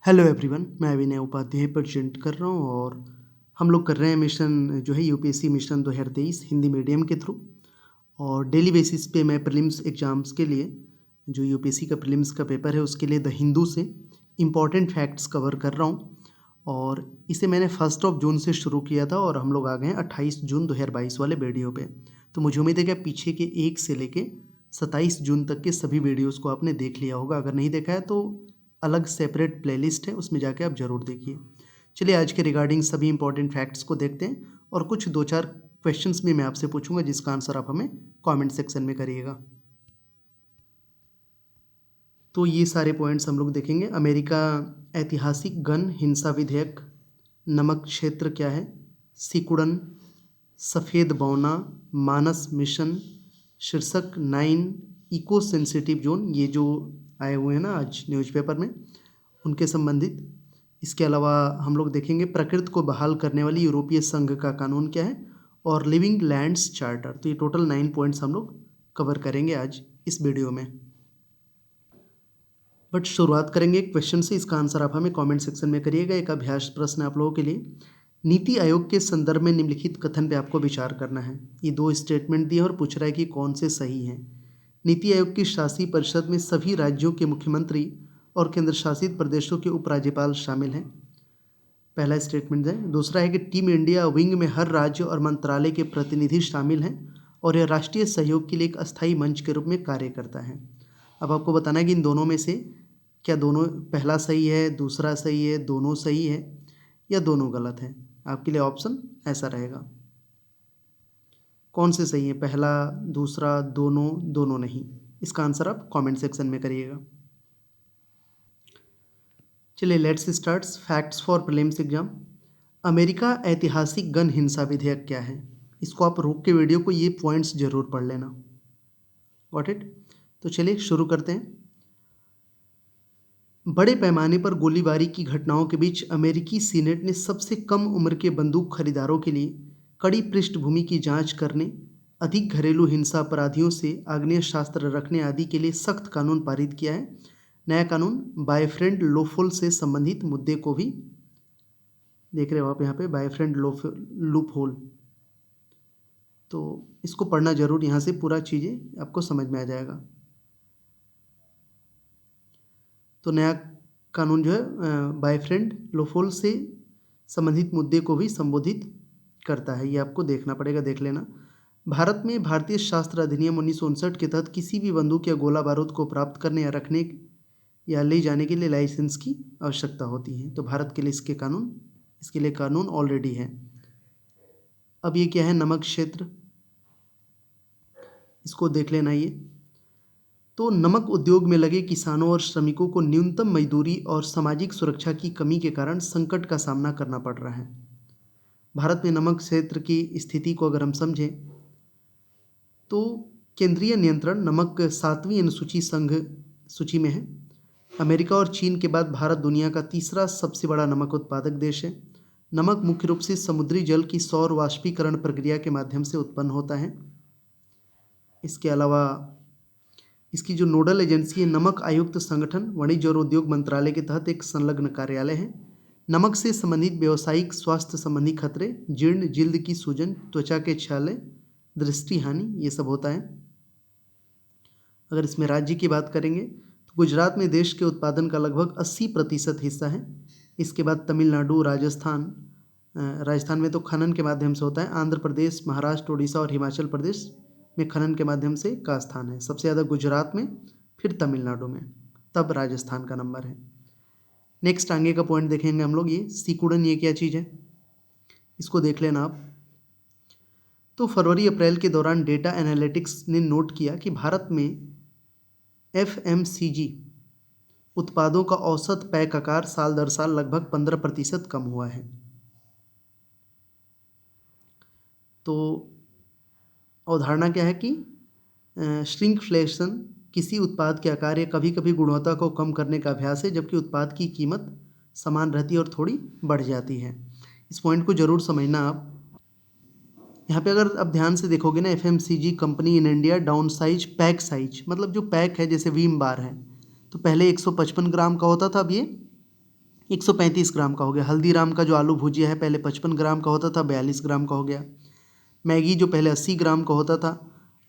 Hello everyone, मैं विनय Upadhyay present कर रहा हूँ और हम लोग कर रहे हैं मिशन जो है यूपीएससी मिशन 2023 हिंदी मीडियम के थ्रू। और डेली बेसिस पे मैं प्रीलिम्स एग्ज़ाम्स के लिए जो यूपीएससी का प्रीलिम्स का पेपर है उसके लिए द हिंदू से इम्पॉर्टेंट फैक्ट्स कवर कर रहा हूँ। और इसे मैंने 1 जून से शुरू किया था और हम लोग आ गए हैं 28 जून 2022 वाले वीडियो पे। तो मुझे उम्मीद है कि पीछे के 1 से लेके 27 जून तक के सभी वीडियोस को आपने देख लिया होगा। अगर नहीं देखा है तो अलग सेपरेट प्लेलिस्ट है, उसमें जाके आप ज़रूर देखिए। चलिए आज के रिगार्डिंग सभी इंपॉर्टेंट फैक्ट्स को देखते हैं और कुछ 2-4 क्वेश्चंस भी मैं आपसे पूछूंगा जिसका आंसर आप हमें कमेंट सेक्शन में करिएगा। तो ये सारे पॉइंट्स हम लोग देखेंगे। अमेरिका ऐतिहासिक गन हिंसा विधेयक, नमक क्षेत्र क्या है, सिकुड़न, सफ़ेद बौना, मानस मिशन, शीर्षक 9, इको सेंसिटिव जोन, ये जो आए हुए हैं ना आज न्यूज़पेपर में उनके संबंधित। इसके अलावा हम लोग देखेंगे प्रकृति को बहाल करने वाली यूरोपीय संघ का कानून क्या है और लिविंग लैंड्स चार्टर। तो ये टोटल 9 पॉइंट्स हम लोग कवर करेंगे आज इस वीडियो में। बट शुरुआत करेंगे एक क्वेश्चन से, इसका आंसर आप हमें कमेंट सेक्शन में करिएगा। एक अभ्यास प्रश्न आप लोगों के लिए। नीति आयोग के संदर्भ में निम्नलिखित कथन पे आपको विचार करना है। ये 2 स्टेटमेंट दिए और पूछ रहा है कि कौन से सही हैं। नीति आयोग की शासी परिषद में सभी राज्यों के मुख्यमंत्री और केंद्र शासित प्रदेशों के उपराज्यपाल शामिल हैं। पहला स्टेटमेंट है। दूसरा है कि टीम इंडिया विंग में हर राज्य और मंत्रालय के प्रतिनिधि शामिल हैं और यह राष्ट्रीय सहयोग के लिए एक अस्थायी मंच के रूप में कार्य करता है। अब आपको बताना है कि इन दोनों में से क्या दोनों, पहला सही है, दूसरा सही है, दोनों सही है या दोनों गलत है। आपके लिए ऑप्शन ऐसा रहेगा। कौन से सही है, पहला, दूसरा, दोनों, दोनों नहीं। इसका आंसर आप कमेंट सेक्शन में करिएगा। चलिए let's start facts for prelims exam. America ऐतिहासिक गन हिंसा विधेयक क्या है। इसको आप रोक के वीडियो को ये पॉइंट्स जरूर पढ़ लेना। Got it. तो चलिए शुरू करते हैं। बड़े पैमाने पर गोलीबारी की घटनाओं के बीच अमेरिकी सीनेट ने सबसे कम उम्र के बंदूक खरीदारों के लिए कड़ी पृष्ठभूमि की जांच करने, अधिक घरेलू हिंसा अपराधियों से आग्नेयास्त्र रखने आदि के लिए सख्त कानून पारित किया है। नया कानून बॉयफ्रेंड लूपहोल से संबंधित मुद्दे को भी देख रहे हो आप यहाँ पे, बॉयफ्रेंड लूपहोल। तो इसको पढ़ना जरूर, यहाँ से पूरा चीज़ें आपको समझ में आ जाएगा। तो नया कानून जो है बॉयफ्रेंड लूपहोल से संबंधित मुद्दे को भी संबोधित करता है, ये आपको देखना पड़ेगा, देख लेना। भारत में भारतीय शस्त्र अधिनियम 1959 के तहत किसी भी बंदूक या गोला बारूद को प्राप्त करने या रखने या ले जाने के लिए लाइसेंस की आवश्यकता होती है। तो भारत के लिए इसके लिए कानून ऑलरेडी है। अब ये क्या है, नमक क्षेत्र, इसको देख लेना। ये तो नमक उद्योग में लगे किसानों और श्रमिकों को न्यूनतम मजदूरी और सामाजिक सुरक्षा की कमी के कारण संकट का सामना करना पड़ रहा है। भारत में नमक क्षेत्र की स्थिति को अगर हम समझें तो केंद्रीय नियंत्रण नमक 7वीं अनुसूची संघ सूची में है। अमेरिका और चीन के बाद भारत दुनिया का तीसरा सबसे बड़ा नमक उत्पादक देश है। नमक मुख्य रूप से समुद्री जल की सौर वाष्पीकरण प्रक्रिया के माध्यम से उत्पन्न होता है। इसके अलावा इसकी जो नोडल एजेंसी है नमक आयुक्त संगठन, वाणिज्य और उद्योग मंत्रालय के तहत एक संलग्न कार्यालय है। नमक से संबंधित व्यावसायिक स्वास्थ्य संबंधी खतरे, जीर्ण, जिल्द की सूजन, त्वचा के क्षय, दृष्टि हानि, ये सब होता है। अगर इसमें राज्य की बात करेंगे तो गुजरात में देश के उत्पादन का लगभग 80% हिस्सा है। इसके बाद तमिलनाडु, राजस्थान में तो खनन के माध्यम से होता है। आंध्र प्रदेश, महाराष्ट्र, उड़ीसा और हिमाचल प्रदेश में खनन के माध्यम से का स्थान है। सबसे ज़्यादा गुजरात में, फिर तमिलनाडु में, तब राजस्थान का नंबर है। नेक्स्ट आगे का पॉइंट देखेंगे हम लोग, ये सिकुड़न, ये क्या चीज़ है, इसको देख लेना आप। तो फरवरी अप्रैल के दौरान डेटा एनालिटिक्स ने नोट किया कि भारत में FMCG उत्पादों का औसत पैक आकार साल दर साल लगभग 15% कम हुआ है। तो अवधारणा क्या है कि श्रिंकफ्लेशन किसी उत्पाद के आकार या कभी कभी गुणवत्ता को कम करने का अभ्यास है, जबकि उत्पाद की कीमत समान रहती है और थोड़ी बढ़ जाती है। इस पॉइंट को जरूर समझना आप। यहाँ पे अगर आप ध्यान से देखोगे ना, FMCG company in India down size pack size, मतलब जो पैक है जैसे वीम बार है तो पहले 155 ग्राम का होता था, अब ये 135 ग्राम का हो गया। हल्दीराम का जो आलू भुजिया है पहले 55 ग्राम का होता था, 42 ग्राम का हो गया। मैगी जो पहले 80 ग्राम का होता था,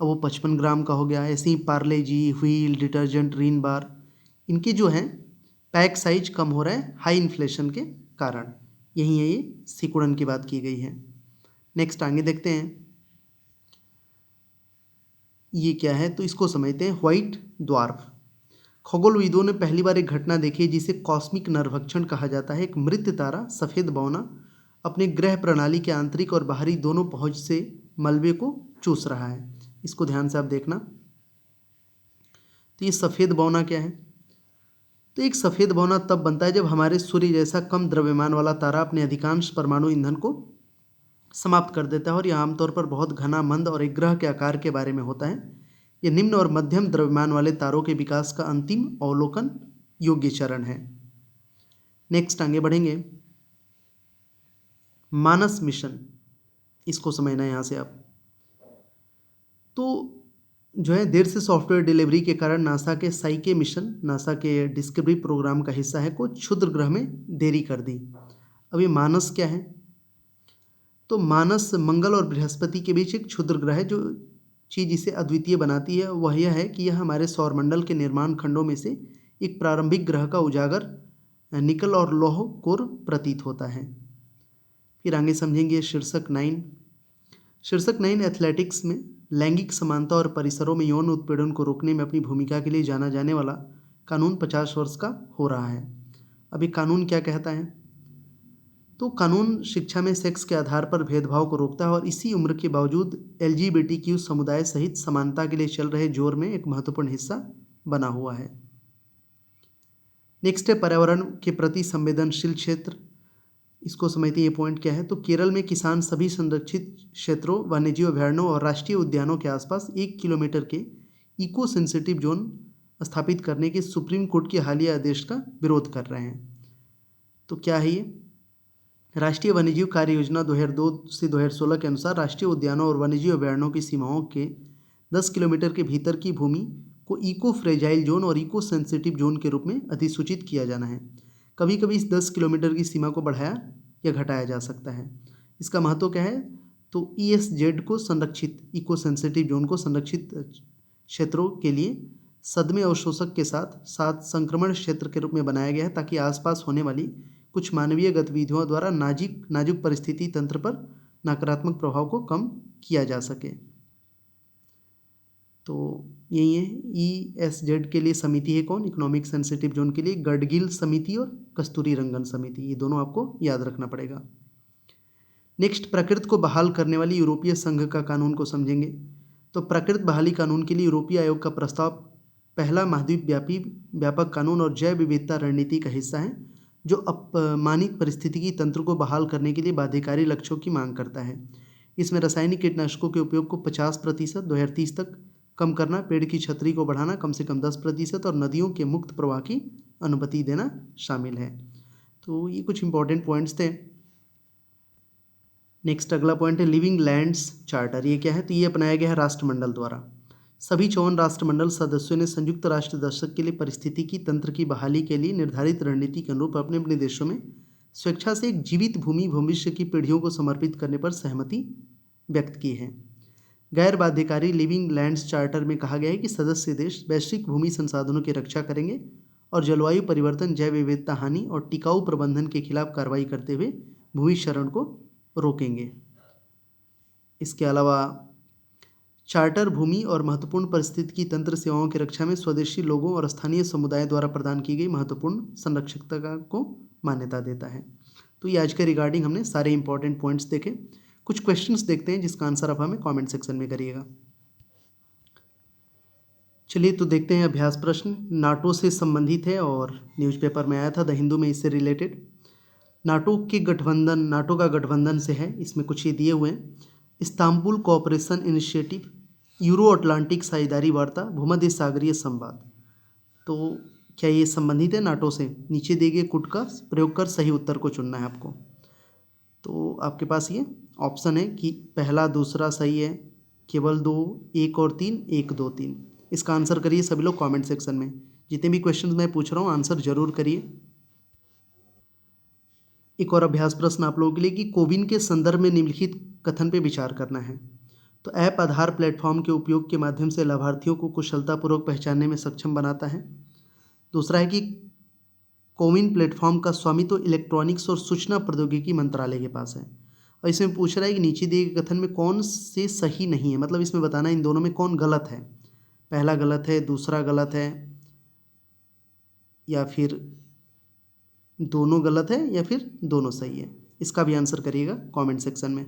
अब वो 55 ग्राम का हो गया। ऐसे ही पार्ले जी, व्हील डिटर्जेंट, रिन बार, इनके जो है पैक साइज कम हो रहा है हाई इन्फ्लेशन के कारण। यही है, ये सिकुड़न की बात की गई है। नेक्स्ट आगे देखते हैं, ये क्या है तो इसको समझते हैं। व्हाइट द्वार्फ। खगोलविदों ने पहली बार एक घटना देखी जिसे कॉस्मिक नरभक्षण कहा जाता है। एक मृत तारा, सफ़ेद बौना, अपने ग्रह प्रणाली के आंतरिक और बाहरी दोनों पहुंच से मलबे को चूस रहा है। इसको ध्यान से आप देखना। तो ये सफ़ेद बौना क्या है? तो एक सफ़ेद बौना तब बनता है जब हमारे सूर्य जैसा कम द्रव्यमान वाला तारा अपने अधिकांश परमाणु ईंधन को समाप्त कर देता है, और यह आमतौर पर बहुत घना, मंद और एक ग्रह के आकार के बारे में होता है। यह निम्न और मध्यम द्रव्यमान वाले तारों के विकास का अंतिम अवलोकन योग्य चरण है। नेक्स्ट आगे बढ़ेंगे, मानस मिशन, इसको समझना है यहाँ से आप। तो जो है देर से सॉफ्टवेयर डिलीवरी के कारण नासा के साइके मिशन, नासा के डिस्कवरी प्रोग्राम का हिस्सा है, को क्षुद्र ग्रह में देरी कर दी। अब ये मानस क्या है? तो मानस मंगल और बृहस्पति के बीच एक क्षुद्र ग्रह है। जो चीज़ इसे अद्वितीय बनाती है वह यह है कि यह हमारे सौरमंडल के निर्माण खंडों में से एक प्रारंभिक ग्रह का उजागर निकल और लौह कोर प्रतीत होता है। फिर आगे समझेंगे शीर्षक 9। शीर्षक 9 एथलेटिक्स में लैंगिक समानता और परिसरों में यौन उत्पीड़न को रोकने में अपनी भूमिका के लिए जाना जाने वाला कानून 50 वर्ष का हो रहा है। अभी कानून क्या कहता है? तो कानून शिक्षा में सेक्स के आधार पर भेदभाव को रोकता है और इसी उम्र के बावजूद LGBTQ समुदाय सहित समानता के लिए चल रहे जोर में एक महत्वपूर्ण हिस्सा बना हुआ है। नेक्स्ट है पर्यावरण के प्रति संवेदनशील क्षेत्र, इसको समझते हैं। ये पॉइंट क्या है? तो केरल में किसान सभी संरक्षित क्षेत्रों, वन्यजीव अभयारण्यों और राष्ट्रीय उद्यानों के आसपास 1 किलोमीटर के इको सेंसिटिव जोन स्थापित करने के सुप्रीम कोर्ट के हालिया आदेश का विरोध कर रहे हैं। तो क्या है ये? राष्ट्रीय वन्यजीव कार्य योजना 2002 से 2016 के अनुसार राष्ट्रीय उद्यानों और वन्यजीव अभयारण्यों की सीमाओं के 10 किलोमीटर के भीतर की भूमि को इको फ्रेजाइल जोन और इको सेंसिटिव जोन के रूप में अधिसूचित किया जाना है। कभी कभी इस 10 किलोमीटर की सीमा को बढ़ाया या घटाया जा सकता है। इसका महत्व क्या है? तो ESZ को संरक्षित इको सेंसिटिव जोन को संरक्षित क्षेत्रों के लिए सदमे अवशोषक के साथ साथ संक्रमण क्षेत्र के रूप में बनाया गया है, ताकि आसपास होने वाली कुछ मानवीय गतिविधियों द्वारा नाजुक परिस्थिति तंत्र पर नकारात्मक प्रभाव को कम किया जा सके। तो यही है। ESZ के लिए समिति है कौन? इकोनॉमिक सेंसिटिव जोन के लिए गडगिल समिति और कस्तूरी रंगन समिति, ये दोनों आपको याद रखना पड़ेगा। नेक्स्ट, प्रकृति को बहाल करने वाली यूरोपीय संघ का कानून को समझेंगे। तो प्रकृति बहाली कानून के लिए यूरोपीय आयोग का प्रस्ताव पहला महाद्वीप व्यापक कानून और जैव विविधता रणनीति का हिस्सा है, जो अपमानित पारिस्थितिकी तंत्र को बहाल करने के लिए बाध्यकारी लक्ष्यों की मांग करता है। इसमें रासायनिक कीटनाशकों के उपयोग को 50% 2030 तक कम करना, पेड़ की छतरी को बढ़ाना कम से कम 10% और नदियों के मुक्त प्रवाह की अनुमति देना शामिल है। तो ये कुछ इंपॉर्टेंट पॉइंट्स थे। नेक्स्ट अगला पॉइंट है लिविंग लैंड्स चार्टर। ये क्या है? तो ये अपनाया गया है राष्ट्रमंडल द्वारा। सभी 54 राष्ट्रमंडल सदस्यों ने संयुक्त राष्ट्र दशक के लिए पारिस्थितिकी तंत्र की बहाली के लिए निर्धारित रणनीति के अनुरूप अपने अपने देशों में स्वेच्छा से एक जीवित भूमि भविष्य की पीढ़ियों को समर्पित करने पर सहमति व्यक्त की है। गैर बाध्यकारी लिविंग लैंड्स चार्टर में कहा गया है कि सदस्य देश वैश्विक भूमि संसाधनों की रक्षा करेंगे और जलवायु परिवर्तन, जैव विविधता हानि और टिकाऊ प्रबंधन के खिलाफ कार्रवाई करते हुए भूमि क्षरण को रोकेंगे। इसके अलावा चार्टर भूमि और महत्वपूर्ण पारिस्थितिकी तंत्र सेवाओं की रक्षा में स्वदेशी लोगों और स्थानीय समुदाय द्वारा प्रदान की गई महत्वपूर्ण संरक्षकता को मान्यता देता है। तो ये आज के रिगार्डिंग हमने सारे इंपॉर्टेंट पॉइंट्स देखे। कुछ क्वेश्चंस देखते हैं जिसका आंसर आप हमें कमेंट सेक्शन में करिएगा। चलिए तो देखते हैं अभ्यास प्रश्न। नाटो से संबंधित है और न्यूज़पेपर में आया था द हिंदू में इससे रिलेटेड। नाटो का गठबंधन से है, इसमें कुछ ये दिए हुए हैं। Istanbul cooperation initiative, euro Atlantic साझेदारी वार्ता, भूमध्य सागरीय संवाद। तो क्या ये संबंधित है नाटो से? नीचे दिए गए कुट का प्रयोग कर सही उत्तर को चुनना है आपको। तो आपके पास ये ऑप्शन है कि पहला दूसरा सही है, केवल 2, 1 और 3, 1, 2, 3। इसका आंसर करिए सभी लोग कमेंट सेक्शन में। जितने भी क्वेश्चंस मैं पूछ रहा हूँ आंसर जरूर करिए। एक और अभ्यास प्रश्न आप लोगों के लिए कि कोविन के संदर्भ में निम्नलिखित कथन पे विचार करना है। तो ऐप आधार प्लेटफॉर्म के उपयोग के माध्यम से लाभार्थियों को कुशलतापूर्वक पहचानने में सक्षम बनाता है। दूसरा है कि कोविन प्लेटफॉर्म का स्वामित्व इलेक्ट्रॉनिक्स और सूचना प्रौद्योगिकी मंत्रालय के पास है। और इसमें पूछ रहा है कि नीचे दिए गए कथन में कौन से सही नहीं है, मतलब इसमें बताना इन दोनों में कौन गलत है। पहला गलत है, दूसरा गलत है, या फिर दोनों गलत है, या फिर दोनों सही है। इसका भी आंसर करिएगा कमेंट सेक्शन में।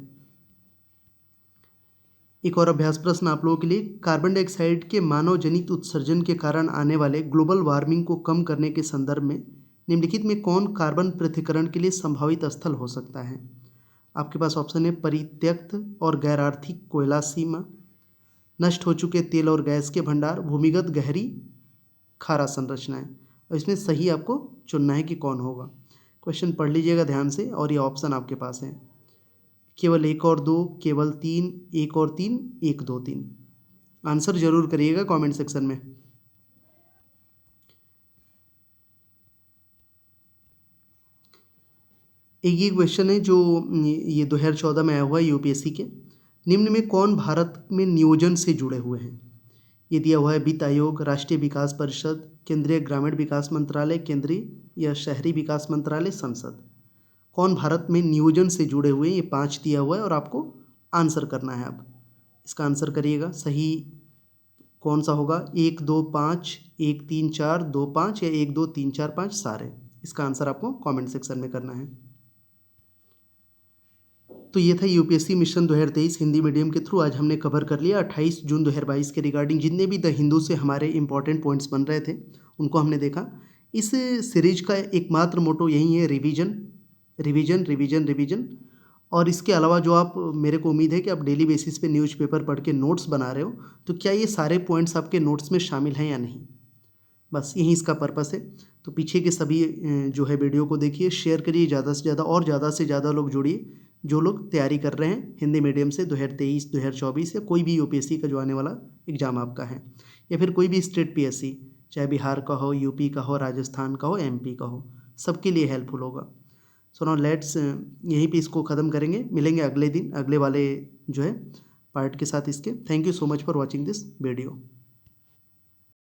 एक और अभ्यास प्रश्न आप लोगों के लिए, कार्बन डाइऑक्साइड के मानव जनित उत्सर्जन के कारण आने वाले ग्लोबल वार्मिंग को कम करने के संदर्भ में निम्नलिखित में कौन कार्बन पृथक्करण के लिए संभावित स्थल हो सकता है। आपके पास ऑप्शन है परित्यक्त और गैर आर्थिक कोयला सीमा, नष्ट हो चुके तेल और गैस के भंडार, भूमिगत गहरी खारा संरचनाएं। और इसमें सही आपको चुनना है कि कौन होगा। क्वेश्चन पढ़ लीजिएगा ध्यान से और ये ऑप्शन आपके पास है, केवल 1 और 2, केवल 3, 1 और 3, 1 2 3। आंसर जरूर करिएगा कमेंट सेक्शन में। एक ये क्वेश्चन है जो ये 2014 में आया हुआ है यूपीएससी के। निम्न में कौन भारत में नियोजन से जुड़े हुए हैं। ये दिया हुआ है वित्त आयोग, राष्ट्रीय विकास परिषद, केंद्रीय ग्रामीण विकास मंत्रालय, केंद्रीय या शहरी विकास मंत्रालय, संसद। कौन भारत में नियोजन से जुड़े हुए हैं, ये 5 दिया हुआ है और आपको आंसर करना है। अब इसका आंसर करिएगा, सही कौन सा होगा, 1 2 5, 1 3 4 2 5 या 1 2 3 4 5 सारे। इसका आंसर आपको कमेंट सेक्शन में करना है। तो ये था यूपीएससी मिशन 2023 हिंदी मीडियम के थ्रू आज हमने कवर कर लिया 28 जून 2022 के रिगार्डिंग जितने भी द हिंदू से हमारे इंपॉर्टेंट पॉइंट्स बन रहे थे उनको हमने देखा। इस सीरीज का एकमात्र मोटो यही है, रिवीजन रिवीजन रिवीजन रिवीजन। और इसके अलावा जो आप, मेरे को उम्मीद है कि आप डेली बेसिस पे न्यूज़पेपर पढ़ के नोट्स बना रहे हो, तो क्या ये सारे पॉइंट्स आपके नोट्स में शामिल हैं या नहीं, बस यही इसका पर्पस है। तो पीछे के सभी जो है वीडियो को देखिए, शेयर करिए ज़्यादा से ज़्यादा और ज़्यादा से ज़्यादा लोग जुड़िए जो लोग तैयारी कर रहे हैं हिंदी मीडियम से 2023 2024 या कोई भी यूपीएससी का जो आने वाला एग्ज़ाम आपका है, या फिर कोई भी स्टेट पीएससी, चाहे बिहार का हो, यूपी का हो, राजस्थान का हो, एमपी का हो, सबके लिए हेल्पफुल होगा। सो नाउ लेट्स यहीं पे इसको ख़त्म करेंगे, मिलेंगे अगले दिन अगले वाले जो है पार्ट के साथ इसके। Thank you so much for watching this video.